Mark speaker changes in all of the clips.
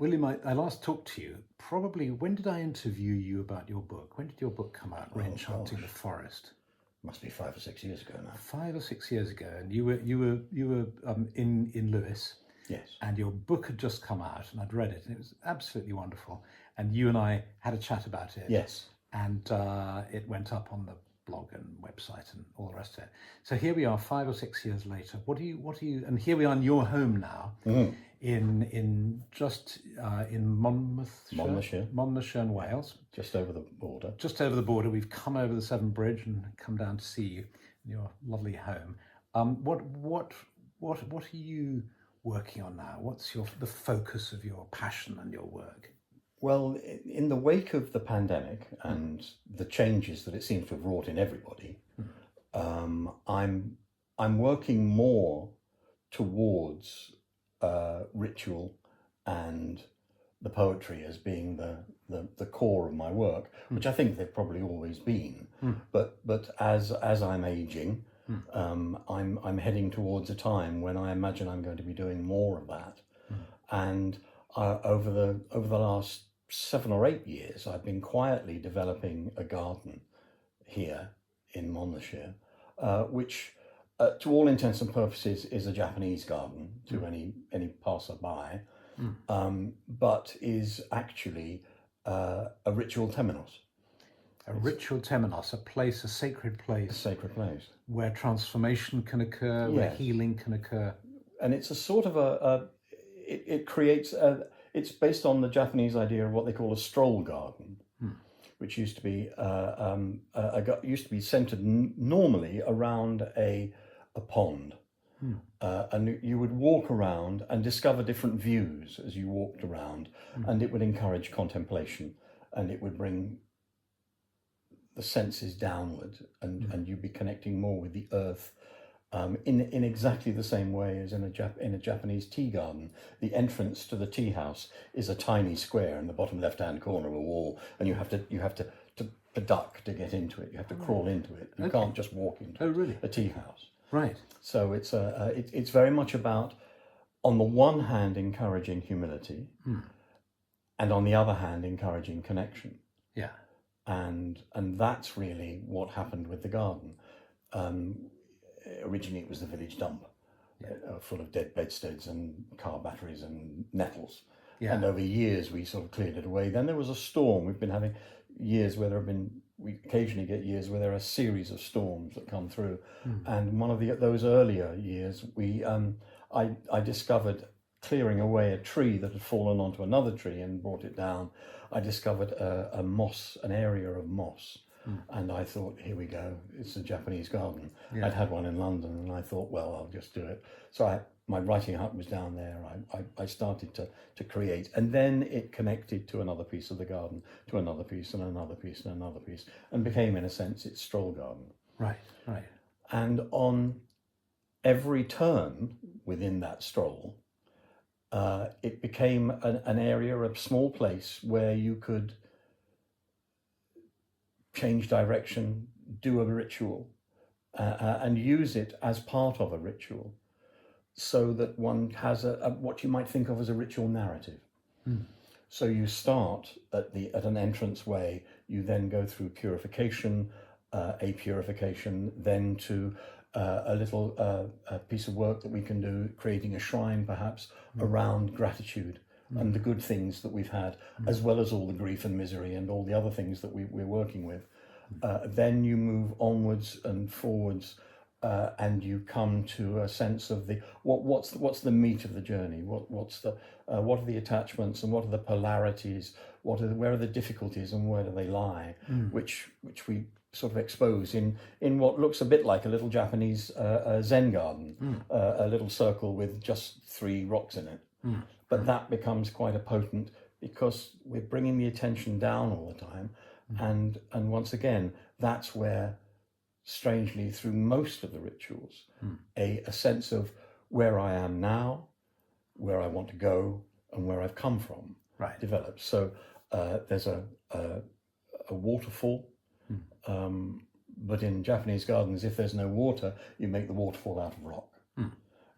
Speaker 1: William, I last talked to you, probably, when did I interview you about your book? When did your book come out, Reenchanting the Forest?
Speaker 2: Must be 5 or 6 years ago now.
Speaker 1: 5 or 6 years ago, and you were in Lewis,
Speaker 2: Yes.
Speaker 1: and your book had just come out, and I'd read it, and it was absolutely wonderful. And you and I had a chat about it.
Speaker 2: Yes.
Speaker 1: And it went up on the blog and website and all the rest of it. So here we are, 5 or 6 years later. What do you? And here we are in your home now, in Monmouthshire in Wales,
Speaker 2: just over the border.
Speaker 1: Just over the border. We've come over the Severn Bridge and come down to see you in your lovely home. What are you working on now? What's the focus of your passion and your work?
Speaker 2: Well, in the wake of the pandemic and the changes that it seems to have wrought in everybody, I'm working more towards ritual and the poetry as being the core of my work, which I think they've probably always been. But as I'm aging, I'm heading towards a time when I imagine I'm going to be doing more of that. And over the last 7 or 8 years, I've been quietly developing a garden here in Monmouthshire, which, to all intents and purposes, is a Japanese garden to any passerby, but is actually a ritual temenos.
Speaker 1: A ritual temenos, a sacred place.
Speaker 2: A sacred place.
Speaker 1: Where transformation can occur, where healing can occur.
Speaker 2: And it's a sort of it creates it's based on the Japanese idea of what they call a stroll garden, which used to be centered normally around a pond, and you would walk around and discover different views as you walked around, and it would encourage contemplation, and it would bring the senses downward, and you'd be connecting more with the earth. In exactly the same way as in a Japanese tea garden. The entrance to the tea house is a tiny square in the bottom left-hand corner of a wall, and you have to duck to get into it. You have to crawl into it. You can't just walk into a tea house.
Speaker 1: Right.
Speaker 2: So it's very much about, on the one hand, encouraging humility, and on the other hand, encouraging connection.
Speaker 1: Yeah.
Speaker 2: And that's really what happened with the garden. Originally it was the village dump, full of dead bedsteads and car batteries and nettles. And over years we sort of cleared it away. Then there was a storm. We've been having years where we occasionally get years where there are a series of storms that come through. And one of those earlier years, I discovered, clearing away a tree that had fallen onto another tree and brought it down, I discovered an area of moss. And I thought, here we go, it's a Japanese garden. I'd had one in London, and I thought, well, I'll just do it. So my writing hut was down there. I started to create, and then it connected to another piece of the garden, to another piece and another piece and another piece, and became, in a sense, its stroll garden.
Speaker 1: Right, right.
Speaker 2: And on every turn within that stroll, it became an area, a small place where you could change direction, do a ritual, and use it as part of a ritual, so that one has what you might think of as a ritual narrative. So you start at an entranceway, you then go through purification, then to a little piece of work that we can do, creating a shrine perhaps around gratitude and the good things that we've had, as well as all the grief and misery and all the other things that we're working with. Then you move onwards and forwards, and you come to a sense of what's the meat of the journey, what are the attachments and what are the polarities, where are the difficulties and where do they lie, which we sort of expose in what looks a bit like a little Japanese Zen garden, a little circle with just 3 rocks in it. But that becomes quite a potent, because we're bringing the attention down all the time. And once again, that's where, strangely, through most of the rituals, a sense of where I am now, where I want to go, and where I've come from develops. So there's a waterfall, but in Japanese gardens, if there's no water, you make the waterfall out of rock.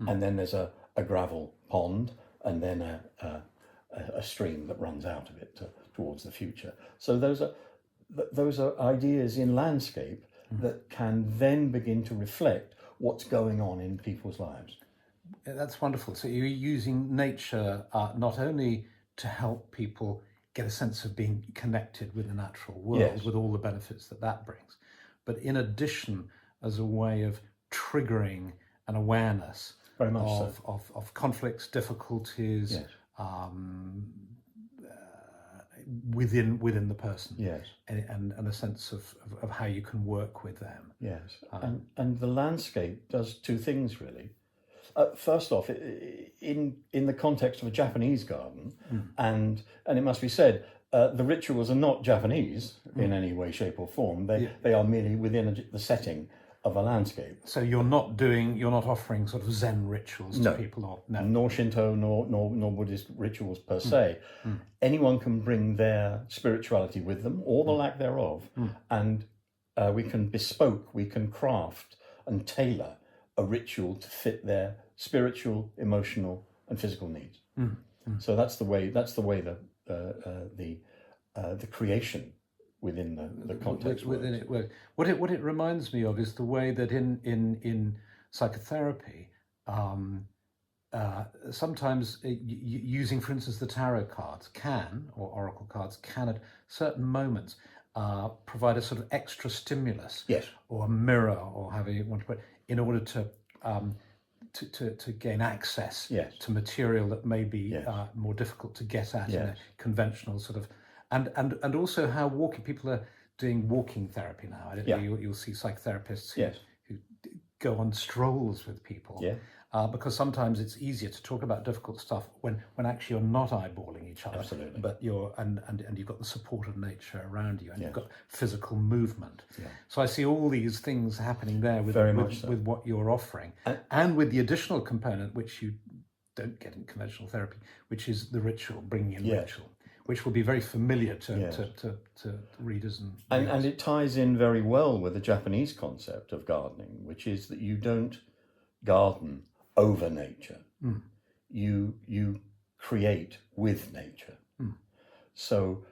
Speaker 2: And then there's a gravel pond, and then a stream that runs out of it towards the future. So those are ideas in landscape that can then begin to reflect what's going on in people's lives.
Speaker 1: That's wonderful. So you're using nature not only to help people get a sense of being connected with the natural world,
Speaker 2: Yes.
Speaker 1: with all the benefits that brings, but in addition, as a way of triggering an awareness
Speaker 2: Very much
Speaker 1: of conflicts, difficulties,
Speaker 2: Yes.
Speaker 1: within the person,
Speaker 2: Yes.
Speaker 1: and a sense of how you can work with them.
Speaker 2: Yes. And the landscape does two things really. First off, in the context of a Japanese garden, and it must be said, the rituals are not Japanese in any way, shape, or form. They are merely within the setting of a landscape.
Speaker 1: So you're not offering sort of Zen rituals to people, or
Speaker 2: nor Shinto, nor Buddhist rituals per se. Anyone can bring their spirituality with them, or the lack thereof, and we can bespoke, we can craft and tailor a ritual to fit their spiritual, emotional, and physical needs. So that's the way the creation within the context
Speaker 1: within it works. What it reminds me of is the way that in psychotherapy, sometimes using, for instance, the tarot cards or oracle cards can at certain moments provide a sort of extra stimulus,
Speaker 2: Yes.
Speaker 1: or a mirror, or however you want to put it, in order to gain access
Speaker 2: Yes.
Speaker 1: to material that may be
Speaker 2: Yes.
Speaker 1: more difficult to get at in a
Speaker 2: Yes.
Speaker 1: conventional sort of, and also how people are doing walking therapy now. I don't know, you'll see psychotherapists who go on strolls with people.
Speaker 2: Yeah.
Speaker 1: Because sometimes it's easier to talk about difficult stuff when actually you're not eyeballing each other.
Speaker 2: Absolutely.
Speaker 1: But you're and you've got the support of nature around you, and you've got physical movement.
Speaker 2: Yeah.
Speaker 1: So I see all these things happening there with what you're offering, and with the additional component which you don't get in conventional therapy, which is the ritual, bringing in ritual, which will be very familiar to readers
Speaker 2: and it ties in very well with the Japanese concept of gardening, which is that you don't garden over nature. You create with nature. So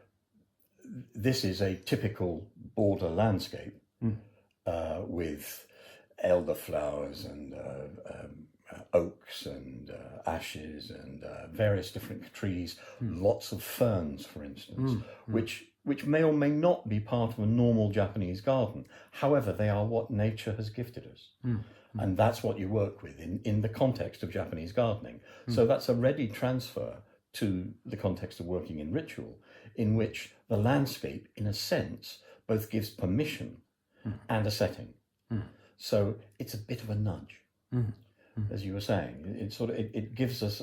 Speaker 2: this is a typical border landscape with elderflowers and oaks and ashes and various different trees, lots of ferns, for instance, which may or may not be part of a normal Japanese garden. However, they are what nature has gifted us. And that's what you work with in the context of Japanese gardening. So that's a ready transfer to the context of working in ritual, in which the landscape, in a sense, both gives permission and a setting. So it's a bit of a nudge, as you were saying. It gives us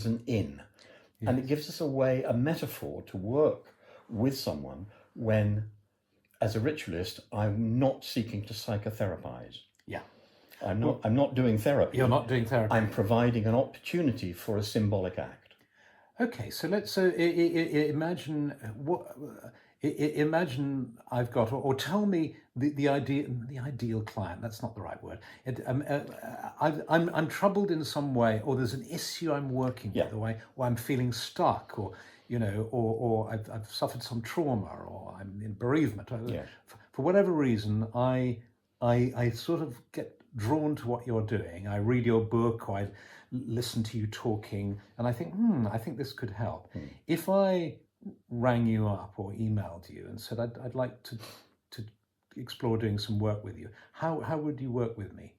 Speaker 2: an in, and it gives us a metaphor to work with someone when, as a ritualist, I'm not seeking to psychotherapize.
Speaker 1: Yeah.
Speaker 2: I'm not doing therapy.
Speaker 1: You're not doing therapy.
Speaker 2: I'm providing an opportunity for a symbolic act.
Speaker 1: Okay, so imagine imagine I've got, or tell me the ideal client. That's not the right word. I'm troubled in some way, or there's an issue I'm working with, or I'm feeling stuck, or or I've suffered some trauma, or I'm in bereavement. For whatever reason, I sort of get drawn to what you're doing. I read your book, or I listen to you talking, and I think, I think this could help. If I rang you up or emailed you and said I'd like to explore doing some work with you, how would you work with me?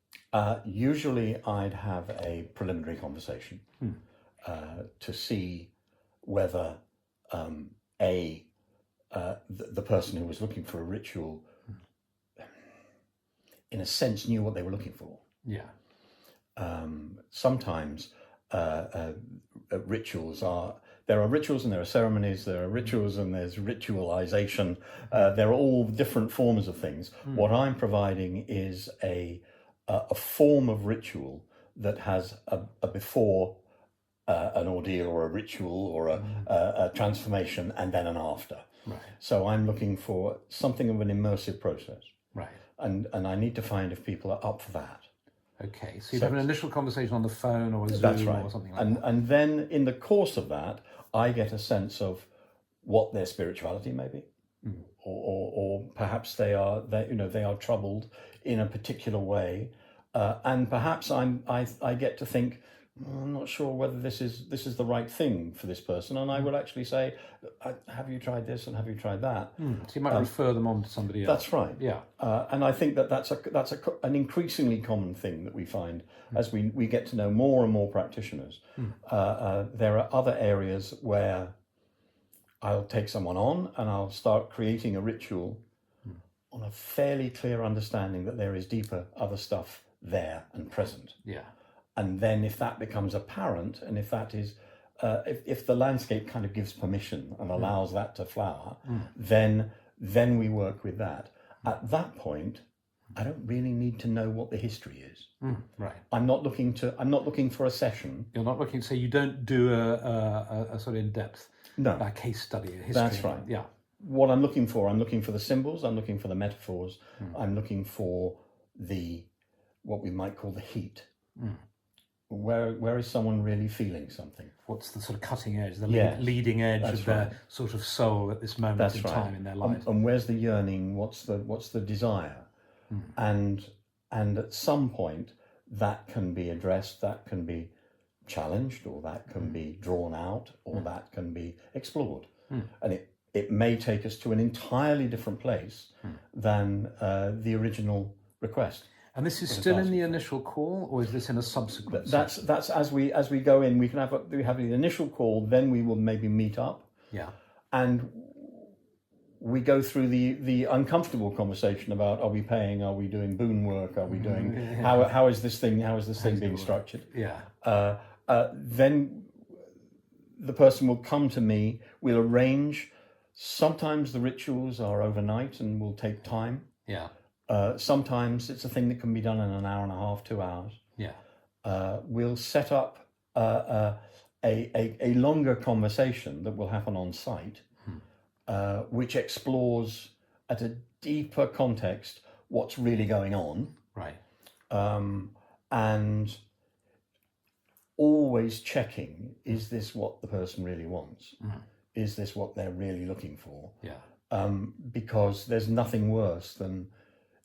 Speaker 2: Usually I'd have a preliminary conversation to see whether the person who was looking for a ritual, in a sense, knew what they were looking for.
Speaker 1: Yeah.
Speaker 2: Sometimes there are rituals and there are ceremonies, there are rituals and there's ritualization. There are all different forms of things. What I'm providing is a form of ritual that has a before an ordeal or a ritual or a transformation, and then an after.
Speaker 1: Right.
Speaker 2: So I'm looking for something of an immersive process.
Speaker 1: Right.
Speaker 2: And I need to find if people are up for that.
Speaker 1: Okay, so you'd have an initial conversation on the phone or Zoom,
Speaker 2: that's right,
Speaker 1: or something like that.
Speaker 2: And then in the course of that, I get a sense of what their spirituality may be, or perhaps they are troubled in a particular way, and perhaps I get to think, I'm not sure whether this is the right thing for this person, and I will actually say, have you tried this and have you tried that?
Speaker 1: So you might refer them on to somebody else.
Speaker 2: That's right.
Speaker 1: Yeah.
Speaker 2: And I think that's an increasingly common thing that we find as we get to know more and more practitioners. There are other areas where I'll take someone on and I'll start creating a ritual on a fairly clear understanding that there is deeper other stuff there and present.
Speaker 1: Yeah.
Speaker 2: And then if that becomes apparent, and if that is, if the landscape kind of gives permission and allows that to flower, then we work with that. At that point, I don't really need to know what the history is.
Speaker 1: Right.
Speaker 2: I'm not looking for a session.
Speaker 1: You're not looking, so you don't do a sort of in-depth case study, a history.
Speaker 2: That's right.
Speaker 1: Yeah.
Speaker 2: What I'm looking for the symbols, I'm looking for the metaphors, I'm looking for what we might call the heat. Where is someone really feeling something?
Speaker 1: What's the sort of cutting edge, the
Speaker 2: Yes,
Speaker 1: leading edge
Speaker 2: that's
Speaker 1: of their
Speaker 2: right.
Speaker 1: sort of soul at this moment
Speaker 2: That's
Speaker 1: in
Speaker 2: right.
Speaker 1: time in their life?
Speaker 2: And where's the yearning? What's the desire? And at some point that can be addressed, that can be challenged, or that can be drawn out, or that can be explored. And it may take us to an entirely different place than the original request.
Speaker 1: And this is still in the initial call, or is this in a subsequent?
Speaker 2: That's as we go in. We have the initial call, then we will maybe meet up.
Speaker 1: Yeah.
Speaker 2: And we go through the uncomfortable conversation about, are we paying? Are we doing boon work? Are we doing how is this thing being structured?
Speaker 1: Yeah.
Speaker 2: Then the person will come to me. We'll arrange. Sometimes the rituals are overnight and will take time.
Speaker 1: Yeah.
Speaker 2: Sometimes it's a thing that can be done in an hour and a half, 2 hours.
Speaker 1: Yeah.
Speaker 2: We'll set up a longer conversation that will happen on site, which explores at a deeper context what's really going on.
Speaker 1: Right.
Speaker 2: And always checking, is this what the person really wants? Is this what they're really looking for?
Speaker 1: Yeah.
Speaker 2: Because there's nothing worse than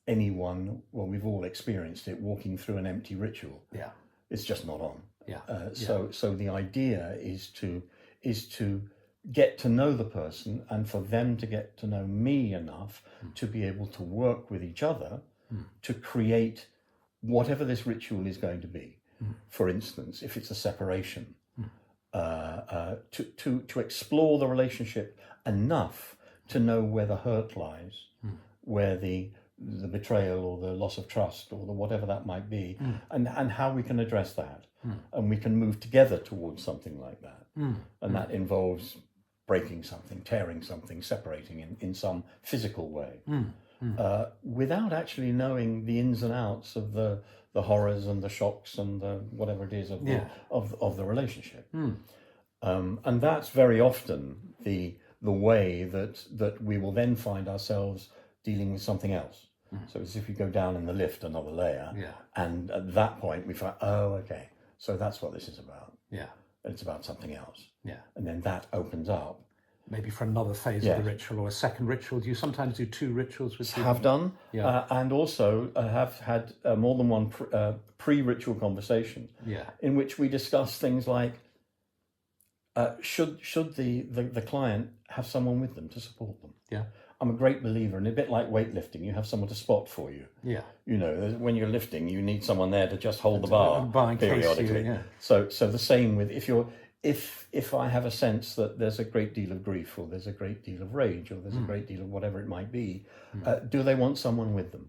Speaker 2: anyone, well, we've all experienced it, walking through an empty ritual.
Speaker 1: Yeah.
Speaker 2: It's just not on.
Speaker 1: Yeah.
Speaker 2: So the idea is to get to know the person, and for them to get to know me enough to be able to work with each other to create whatever this ritual is going to be. For instance, if it's a separation, to explore the relationship enough to know where the hurt lies, where the betrayal or the loss of trust or the whatever that might be, and how we can address that. And we can move together towards something like that. And that involves breaking something, tearing something, separating in some physical way, without actually knowing the ins and outs of the horrors and the shocks and the whatever it is of the relationship. And that's very often the way that we will then find ourselves dealing with something else. So it's if you go down in the lift another layer, and at that point we find, oh, okay, so that's what this is about.
Speaker 1: Yeah.
Speaker 2: It's about something else.
Speaker 1: Yeah.
Speaker 2: And then that opens up.
Speaker 1: Maybe for another phase of the ritual, or a second ritual. Do you sometimes do two rituals with people?
Speaker 2: Have done,
Speaker 1: Yeah.
Speaker 2: and also have had more than one pre-ritual conversation, in which we discuss things like, should the client have someone with them to support them?
Speaker 1: Yeah.
Speaker 2: I'm a great believer, and a bit like weightlifting, you have someone to spot for you.
Speaker 1: Yeah.
Speaker 2: You know, when you're lifting, you need someone there to just hold the bar periodically. So the same with if I have a sense that there's a great deal of grief, or there's a great deal of rage, or there's a great deal of whatever it might be, do they want someone with them?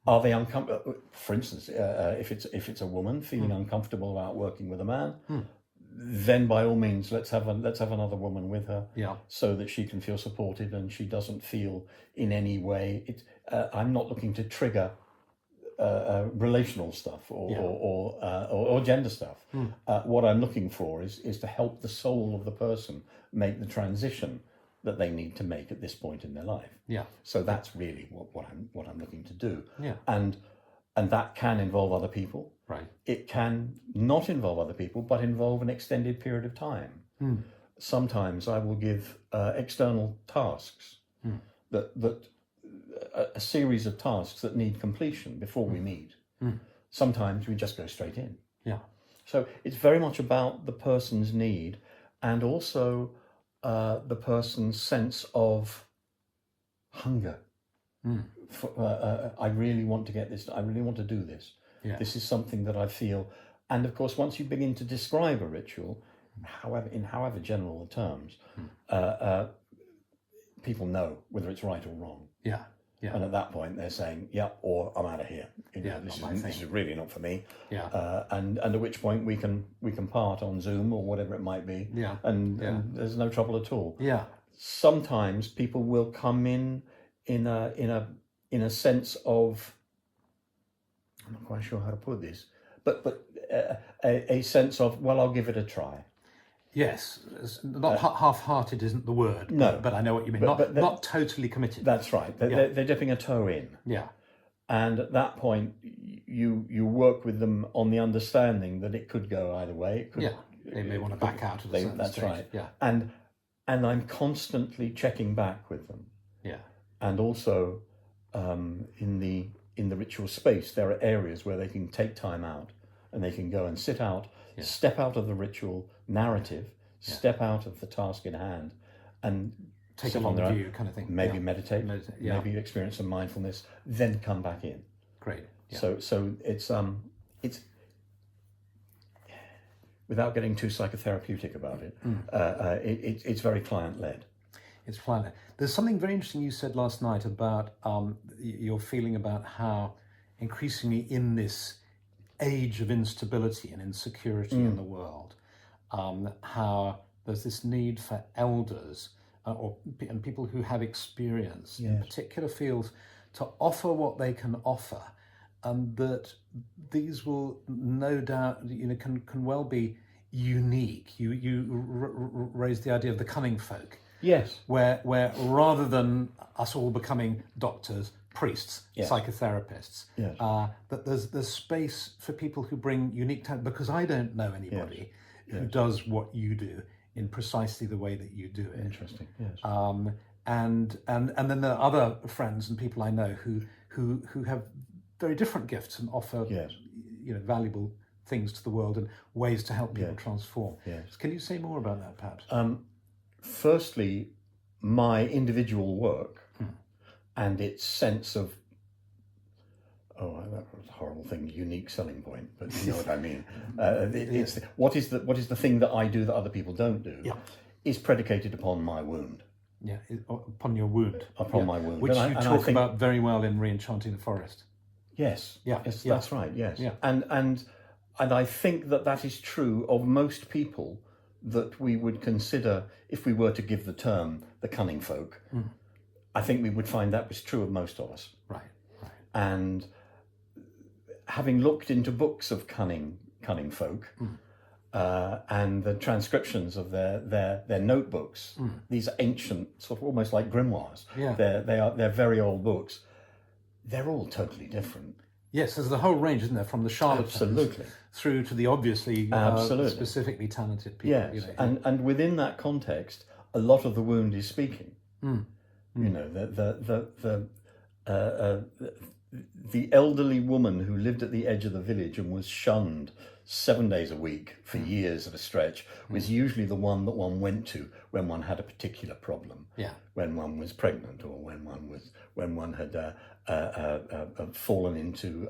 Speaker 2: Are they uncomfortable? For instance, if it's a woman feeling uncomfortable about working with a man, then by all means, let's have another woman with her, so that she can feel supported and she doesn't feel in any way. I'm not looking to trigger relational stuff or gender stuff. What I'm looking for is to help the soul of the person make the transition that they need to make at this point in their life.
Speaker 1: Yeah.
Speaker 2: So that's really what I'm looking to do.
Speaker 1: Yeah.
Speaker 2: And that can involve other people.
Speaker 1: Right.
Speaker 2: It can not involve other people, but involve an extended period of time. sometimes I will give external tasks that a series of tasks that need completion before we meet. Sometimes we just go straight in.
Speaker 1: Yeah.
Speaker 2: So it's very much about the person's need, and also the person's sense of hunger. I really want to get this. I really want to do this.
Speaker 1: Yeah.
Speaker 2: This is something that I feel. And of course, once you begin to describe a ritual, however general the terms, people know whether it's right or wrong.
Speaker 1: Yeah. Yeah.
Speaker 2: And at that point, they're saying, "Yeah," or "I'm out of here. This is really not for me."
Speaker 1: Yeah.
Speaker 2: And at which point we can part on Zoom or whatever it might be.
Speaker 1: Yeah.
Speaker 2: And there's no trouble at all.
Speaker 1: Yeah.
Speaker 2: Sometimes people will come in a sense of, I'm not quite sure how to put this, but a sense of, well, I'll give it a try.
Speaker 1: Yes, not half-hearted isn't the word.
Speaker 2: No,
Speaker 1: but I know what you mean. Not totally committed.
Speaker 2: That's right. They're dipping a toe in.
Speaker 1: Yeah.
Speaker 2: And at that point, you work with them on the understanding that it could go either way. It could,
Speaker 1: they may want to back out at a certain
Speaker 2: that's
Speaker 1: stage.
Speaker 2: right.
Speaker 1: Yeah.
Speaker 2: And I'm constantly checking back with them.
Speaker 1: Yeah.
Speaker 2: And also, in the ritual space, there are areas where they can take time out, and they can go and sit out, step out of the ritual narrative, step out of the task in hand, and
Speaker 1: take a long view kind of thing.
Speaker 2: Maybe meditate, maybe experience some mindfulness, then come back in.
Speaker 1: Great. Yeah.
Speaker 2: So it's without getting too psychotherapeutic about it, it's very client led.
Speaker 1: It's client-led. There's something very interesting you said last night about your feeling about how increasingly in this age of instability and insecurity in the world, how there's this need for elders and people who have experience in particular fields to offer what they can offer, and that these will no doubt can well be unique. You raised the idea of the cunning folk.
Speaker 2: Yes.
Speaker 1: Where rather than us all becoming doctors, priests, psychotherapists, that there's space for people who bring unique talent, because I don't know anybody who does what you do in precisely the way that you do it.
Speaker 2: Interesting. Yes.
Speaker 1: And then there are other friends and people I know who have very different gifts and offer valuable things to the world and ways to help people transform.
Speaker 2: Yes.
Speaker 1: Can you say more about that, perhaps?
Speaker 2: Firstly, my individual work and its sense of, that was a horrible thing, unique selling point, but you know what I mean. It's what is the thing that I do that other people don't do is predicated upon my wound.
Speaker 1: Yeah, upon your wound.
Speaker 2: Upon my wound.
Speaker 1: Which you talk about very well in Re-enchanting the Forest.
Speaker 2: Yes.
Speaker 1: Yeah.
Speaker 2: Yes, that's right, yes.
Speaker 1: Yeah.
Speaker 2: And I think that is true of most people that we would consider, if we were to give the term the cunning folk, I think we would find that was true of most of us.
Speaker 1: Right.
Speaker 2: And having looked into books of cunning folk, and the transcriptions of their notebooks, these ancient, sort of almost like grimoires.
Speaker 1: Yeah.
Speaker 2: They're very old books. They're all totally different.
Speaker 1: Yes, there's the whole range, isn't there, from the charlatans through to the obviously specifically talented people.
Speaker 2: Yes, and within that context, a lot of the wound is speaking. You know, the elderly woman who lived at the edge of the village and was shunned 7 days a week for years at a stretch was usually the one that one went to when one had a particular problem.
Speaker 1: Yeah.
Speaker 2: When one was pregnant, or when one had fallen into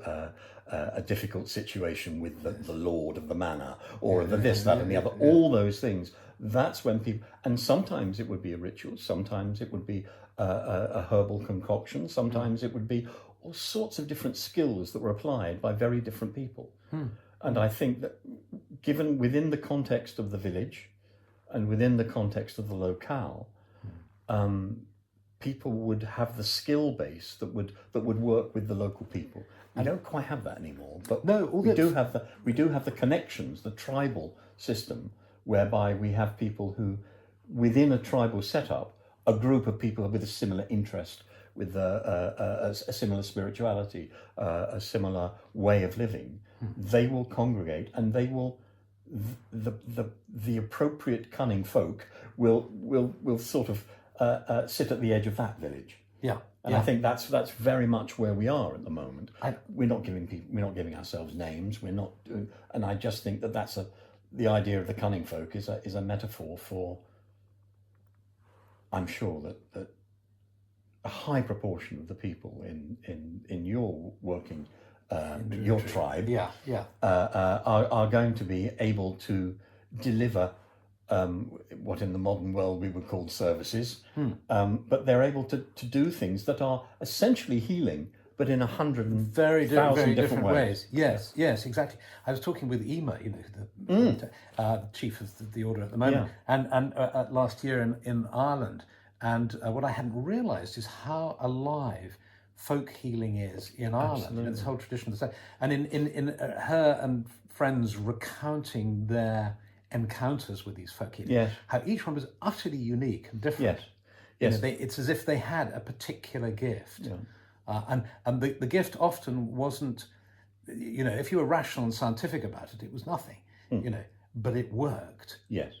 Speaker 2: a difficult situation with the lord of the manor, or this, that, and the other. All those things. That's when people, and sometimes it would be a ritual, sometimes it would be a herbal concoction, sometimes it would be all sorts of different skills that were applied by very different people. And I think that given within the context of the village and within the context of the locale, people would have the skill base that would work with the local people. We don't quite have that anymore, but we do have the connections, the tribal system, whereby we have people who, within a tribal setup, a group of people with a similar interest, with a similar spirituality, a similar way of living, they will congregate and they will the appropriate cunning folk will sort of sit at the edge of that village.
Speaker 1: Yeah.
Speaker 2: And I think that's very much where we are at the moment. We're not giving ourselves names. We're not doing, and I just think that's the idea of the cunning folk is a metaphor for. I'm sure that a high proportion of the people in your working your tribe are going to be able to deliver what in the modern world we would call services, but they're able to do things that are essentially healing, but in 100,000
Speaker 1: very different
Speaker 2: ways.
Speaker 1: Yes, exactly. I was talking with Ema, the chief of the order at the moment, and last year in Ireland, and what I hadn't realised is how alive folk healing is in Ireland. And this whole tradition. And in her and friends recounting their encounters with these folk healers, how each one was utterly unique and different.
Speaker 2: Yes.
Speaker 1: It's as if they had a particular gift. And the gift often wasn't, if you were rational and scientific about it, it was nothing, but it worked.
Speaker 2: Yes.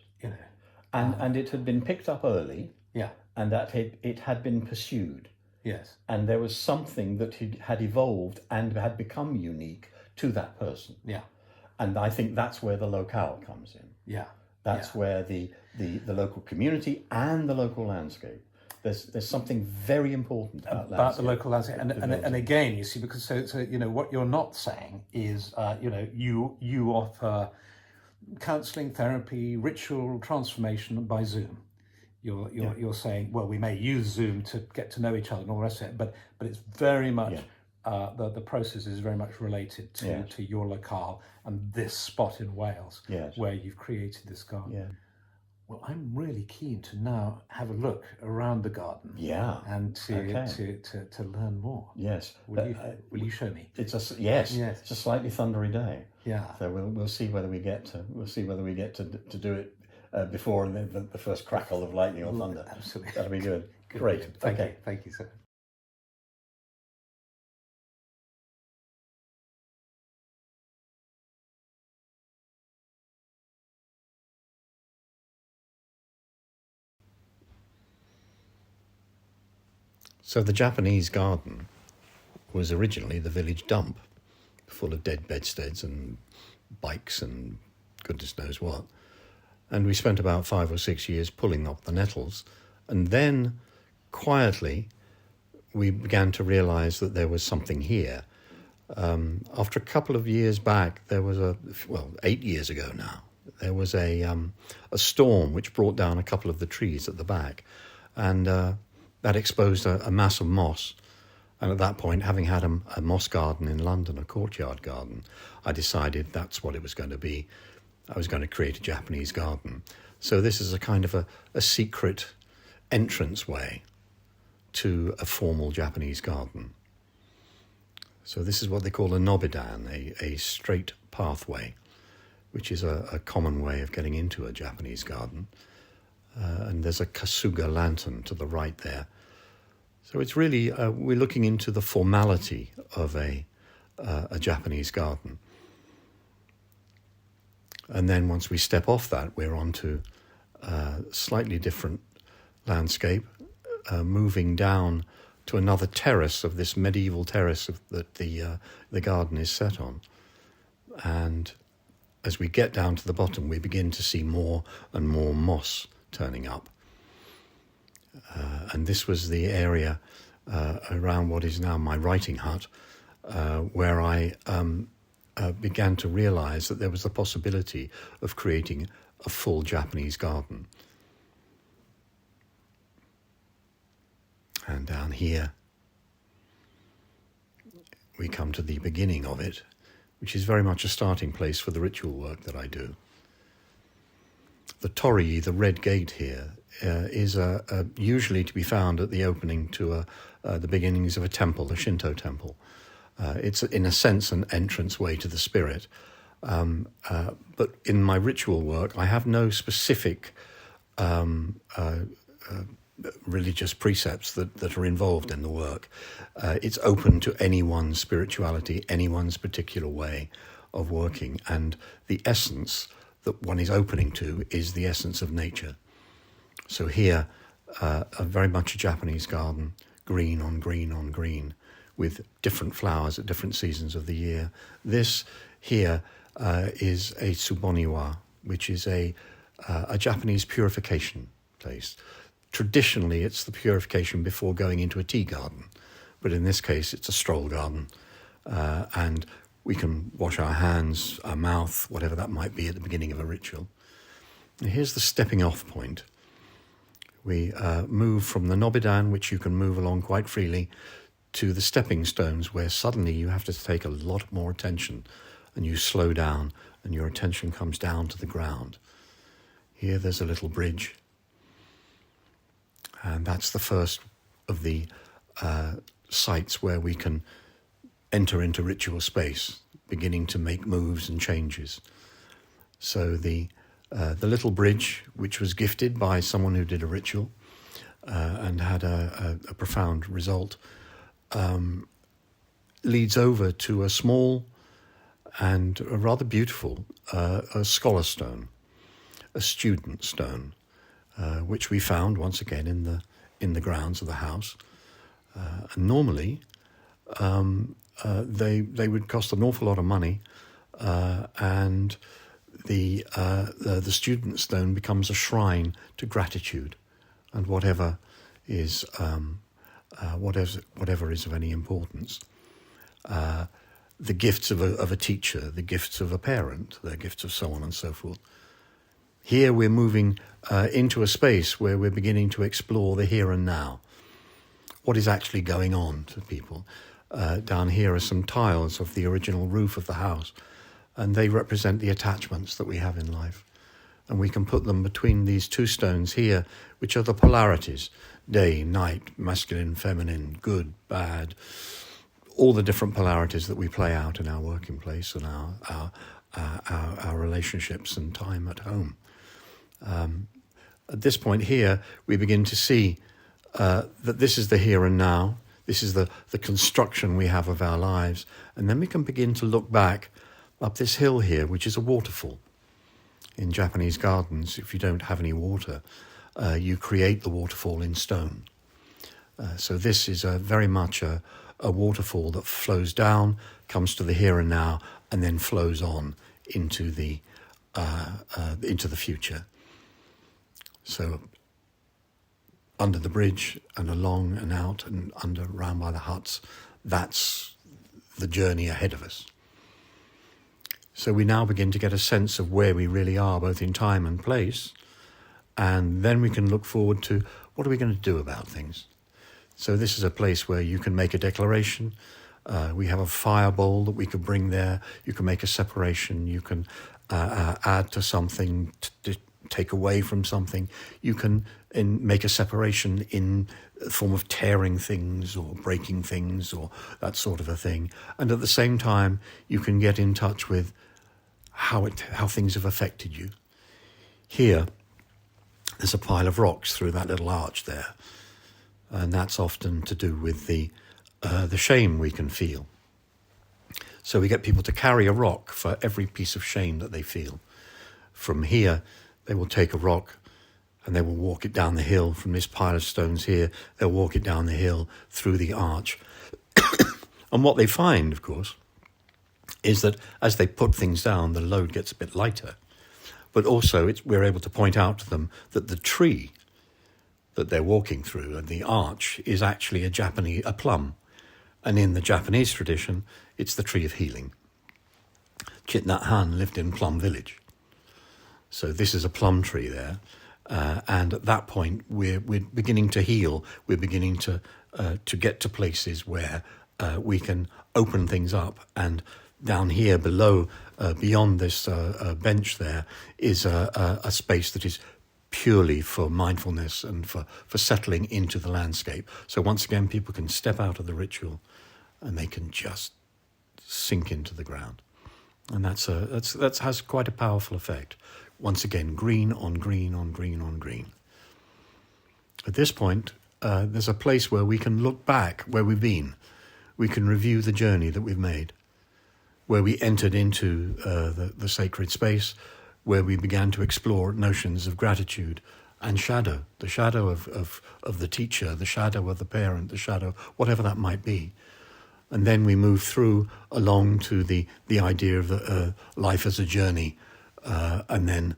Speaker 2: And it had been picked up early.
Speaker 1: Yeah.
Speaker 2: And that it had been pursued.
Speaker 1: Yes.
Speaker 2: And there was something that had evolved and had become unique to that person.
Speaker 1: Yeah.
Speaker 2: And I think that's where the locale comes in.
Speaker 1: Yeah.
Speaker 2: That's where the local community and the local landscape. There's something very important about
Speaker 1: the local landscape, and again, you see, because so what you're not saying is you offer counselling, therapy, ritual transformation by Zoom. You're saying, well, we may use Zoom to get to know each other and all the rest of it, but it's very much the process is very much related to your locale and this spot in Wales where you've created this garden.
Speaker 2: Yeah.
Speaker 1: Well, I'm really keen to now have a look around the garden.
Speaker 2: Yeah.
Speaker 1: And to learn more.
Speaker 2: Yes.
Speaker 1: Will you show me?
Speaker 2: It's a slightly thundery day.
Speaker 1: Yeah.
Speaker 2: So we'll see whether we get to do it before the first crackle of lightning or thunder.
Speaker 1: Absolutely.
Speaker 2: That'll be good. Great.
Speaker 1: Thank you, sir.
Speaker 2: So the Japanese garden was originally the village dump, full of dead bedsteads and bikes and goodness knows what. And we spent about 5 or 6 years pulling up the nettles. And then, quietly, we began to realise that there was something here. After a couple of years back, there was 8 years ago now, there was a storm which brought down a couple of the trees at the back. And that exposed a mass of moss. And at that point, having had a moss garden in London, a courtyard garden, I decided that's what it was going to be. I was going to create a Japanese garden. So this is a kind of a secret entrance way to a formal Japanese garden. So this is what they call a nobidan, a straight pathway, which is a common way of getting into a Japanese garden. And there's a kasuga lantern to the right there. So it's really, we're looking into the formality of a Japanese garden. And then once we step off that, we're onto a slightly different landscape, moving down to another terrace of this medieval terrace that the garden is set on. And as we get down to the bottom, we begin to see more and more moss turning up. And this was the area around what is now my writing hut, where I began to realise that there was the possibility of creating a full Japanese garden. And down here, we come to the beginning of it, which is very much a starting place for the ritual work that I do. The torii, the red gate here, is usually to be found at the opening to the beginnings of a temple, a Shinto temple. It's, in a sense, an entranceway to the spirit. But in my ritual work, I have no specific religious precepts that are involved in the work. It's open to anyone's spirituality, anyone's particular way of working. And the essence that one is opening to is the essence of nature. So here, very much a Japanese garden, green on green on green, with different flowers at different seasons of the year. This here is a tsuboniwa, which is a Japanese purification place. Traditionally, it's the purification before going into a tea garden, but in this case, it's a stroll garden, and we can wash our hands, our mouth, whatever that might be at the beginning of a ritual. And here's the stepping off point. We move from the nobidan, which you can move along quite freely, to the stepping stones, where suddenly you have to take a lot more attention, and you slow down, and your attention comes down to the ground. Here there's a little bridge, and that's the first of the sites where we can enter into ritual space, beginning to make moves and changes. So the little bridge, which was gifted by someone who did a ritual and had a profound result, leads over to a small and a rather beautiful a scholar stone, a student stone, which we found once again in the grounds of the house. And normally, they would cost an awful lot of money, and the student stone becomes a shrine to gratitude and whatever is of any importance. The gifts of a teacher, the gifts of a parent, the gifts of so on and so forth. Here we're moving into a space where we're beginning to explore the here and now. What is actually going on to people? Down here are some tiles of the original roof of the house, and they represent the attachments that we have in life. And we can put them between these two stones here, which are the polarities: day, night, masculine, feminine, good, bad, all the different polarities that we play out in our working place and our relationships and time at home. At this point here, we begin to see that this is the here and now. This is the construction we have of our lives. And then we can begin to look back up this hill here, which is a waterfall. In Japanese gardens, if you don't have any water, you create the waterfall in stone. So this is very much a waterfall that flows down, comes to the here and now, and then flows on into the future. So under the bridge and along and out and under round by the huts, that's the journey ahead of us. So we now begin to get a sense of where we really are, both in time and place, and then we can look forward to what are we going to do about things. So this is a place where you can make a declaration. We have a fire bowl that we could bring there. You can make a separation. You can add to something, to take away from something. You can make a separation in the form of tearing things or breaking things or that sort of a thing. And at the same time, you can get in touch with how things have affected you. Here, there's a pile of rocks through that little arch there. And that's often to do with the shame we can feel. So we get people to carry a rock for every piece of shame that they feel. From here, they will take a rock and they will walk it down the hill. From this pile of stones here, they'll walk it down the hill through the arch. And what they find, of course, is that as they put things down, the load gets a bit lighter. But also we're able to point out to them that the tree that they're walking through and the arch is actually a plum. And in the Japanese tradition, it's the tree of healing. Chit Nhat Hanh lived in Plum Village. So this is a plum tree there. And at that point, we're beginning to heal. We're beginning to get to places where we can open things up. And down here below, beyond this bench there, is a space that is purely for mindfulness and for settling into the landscape. So once again, people can step out of the ritual and they can just sink into the ground. And that has quite a powerful effect. Once again, green on green on green on green. At this point, there's a place where we can look back where we've been. We can review the journey that we've made, where we entered into the sacred space, where we began to explore notions of gratitude and shadow, the shadow of the teacher, the shadow of the parent, the shadow, whatever that might be. And then we move through along to the idea of life as a journey. And then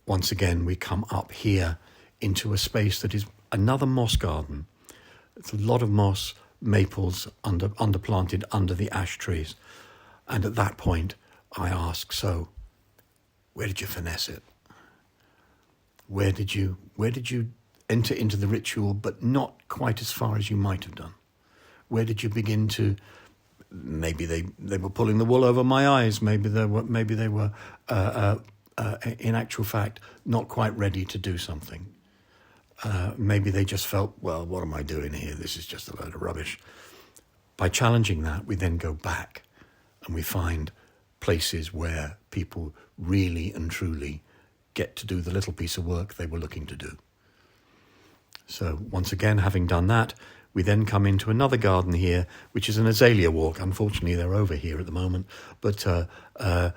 Speaker 2: once again, we come up here into a space that is another moss garden. It's a lot of moss, maples underplanted under the ash trees. And at that point, I ask, so where did you finesse it? Where did you enter into the ritual, but not quite as far as you might have done? Where did you begin to? Maybe they were pulling the wool over my eyes. Maybe they were in actual fact not quite ready to do something. Maybe they just felt, well, what am I doing here? This is just a load of rubbish. By challenging that, we then go back and we find places where people really and truly get to do the little piece of work they were looking to do. So once again, having done that, we then come into another garden here, which is an azalea walk. Unfortunately, they're over here at the moment, but the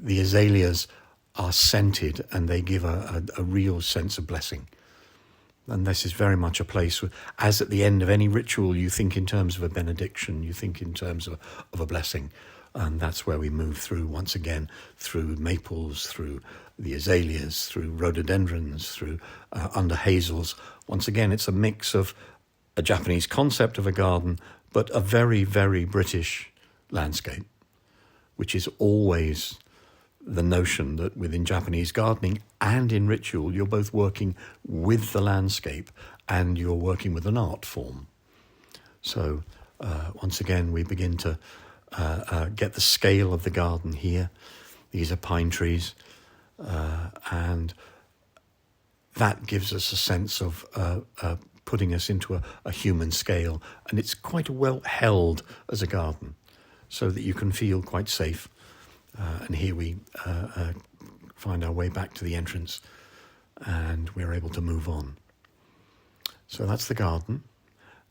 Speaker 2: azaleas are scented and they give a real sense of blessing. And this is very much a place where, as at the end of any ritual, you think in terms of a benediction, you think in terms of a blessing. And that's where we move through, once again, through maples, through the azaleas, through rhododendrons, through under hazels. Once again, it's a mix of a Japanese concept of a garden, but a very, very British landscape, which is always the notion that within Japanese gardening and in ritual, you're both working with the landscape and you're working with an art form. So once again, we begin to get the scale of the garden here. These are pine trees, and that gives us a sense of putting us into a human scale, and it's quite well held as a garden so that you can feel quite safe. And here we find our way back to the entrance and we're able to move on. So that's the garden,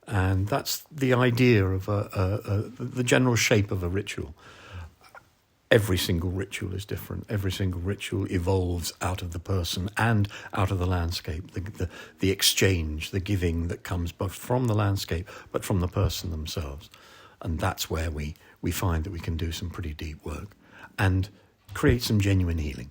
Speaker 2: and that's the idea of the general shape of a ritual. Every single ritual is different. Every single ritual evolves out of the person and out of the landscape. The exchange, the giving that comes both from the landscape but from the person themselves. And that's where we find that we can do some pretty deep work and create some genuine healing.